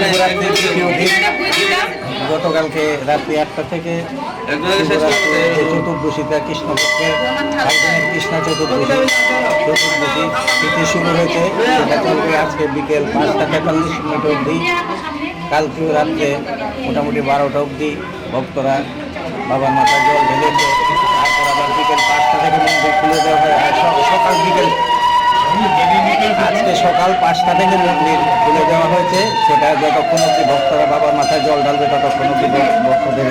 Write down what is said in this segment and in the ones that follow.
শিবরাত্রির তৃতীয় দিন গতকালকে রাত্রি 8টা থেকে চতুর্দশীতে কৃষ্ণপক্ষের কৃষ্ণা চতুর্দশী তিথি শুরু হয়েছে। সেটা চলবে আজকে বিকেল 5টা 43 অবধি। কালকেও রাত্রে মোটামুটি 12টা অবধি ভক্তরা বাবার মাথায় জল ঢেলেছে। তারপর আবার বিকেল 5টা থেকে মন্দির খুলে দেওয়া হয়। আর আজকে সকাল 5টা থেকে মন্দির খুলে দেওয়া হয়েছে। সেটা যতক্ষণ অবধি ভক্তরা বাবার মাথায় জল ঢালবে ততক্ষণ অবধি ভক্তদের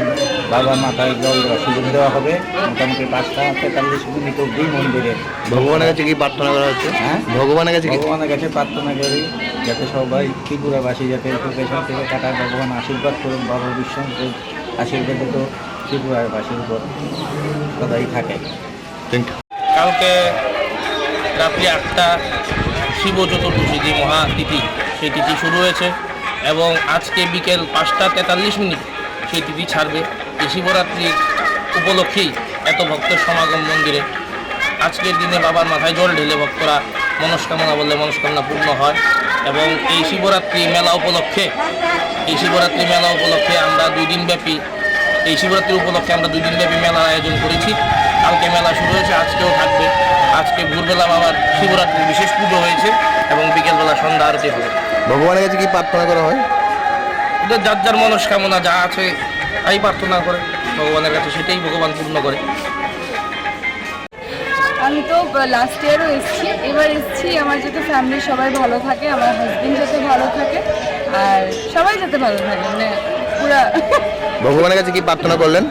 বাবার মাথায় জল দেওয়ার সুযোগ দেওয়া হবে। মোটামুটি 5টা 43 অবধি মন্দিরে। ভগবানের কাছে কি প্রার্থনা করা হচ্ছে? হ্যাঁ, ভগবানের কাছে প্রার্থনা করি যাতে সবাই ত্রিপুরাবাসী যাতে পেশন থেকে কাটায় ভগবান আশীর্বাদ করুন। বাবা বিশ্বনাথের আশীর্বাদ তো ত্রিপুরাবাসীর উপর সদাই থাকে। কালকে রাত্রি 8টা শিব চতুর্দশী যে মহাতিথি সেই তিথি শুরু হয়েছে এবং আজকে বিকেল 5টা 43 সেই তিথি ছাড়বে। এই শিবরাত্রির উপলক্ষেই এত ভক্তের সমাগম মন্দিরে। আজকের দিনে বাবার মাথায় জল ঢেলে ভক্তরা মনস্কামনা বললে মনস্কামনা পূর্ণ হয় এবং এই শিবরাত্রি মেলা উপলক্ষে আমরা 2 দিনব্যাপী আমরা 2 দিনব্যাপী মেলার আয়োজন করেছি। কালকে মেলা শুরু হয়েছে, আজকেও থাকবে। আজকে ভোরবেলা বাবার শিবরাত্রির বিশেষ পুজো হয়েছে এবং বিকেলবেলা সন্ধ্যা আরতি হবে। ভগবানের কাছে কি প্রার্থনা করা হয়? ওদের যার যার মনস্কামনা যা আছে তাই প্রার্থনা করে ভগবানের কাছে, সেটাই ভগবান পূর্ণ করে। আমি তো লাস্ট ইয়ারও এসেছি, এবার এসেছি আমার যাতে ফ্যামিলি সবাই ভালো থাকে, আমার হাজবেন্ড যাতে ভালো থাকে আর সবাই যাতে ভালো থাকে, মানে পুরা। ভগবানের কাছে কি প্রার্থনা করলেন?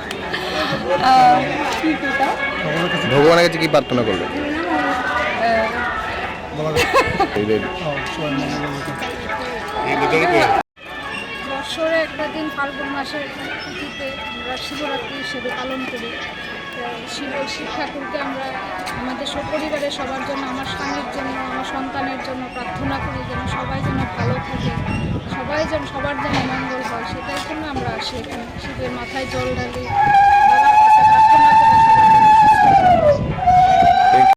ভগবানের কাছে কি প্রার্থনা করলেন? বছরে একটা দিন ফাল্গুন মাসের তিথিতে আমরা শিবরাত্রি হিসেবে পালন করি। শিব ঠাকুরকে আমরা আমাদের সপরিবারের সবার জন্য, আমার স্বামীর জন্য, আমার সন্তানের জন্য প্রার্থনা করি যেন সবাই যেন ভালো থাকে, সবার যেন মঙ্গল হয়। সেটার জন্য আমরা আসি এখানে, শিবের মাথায় জল ঢালি।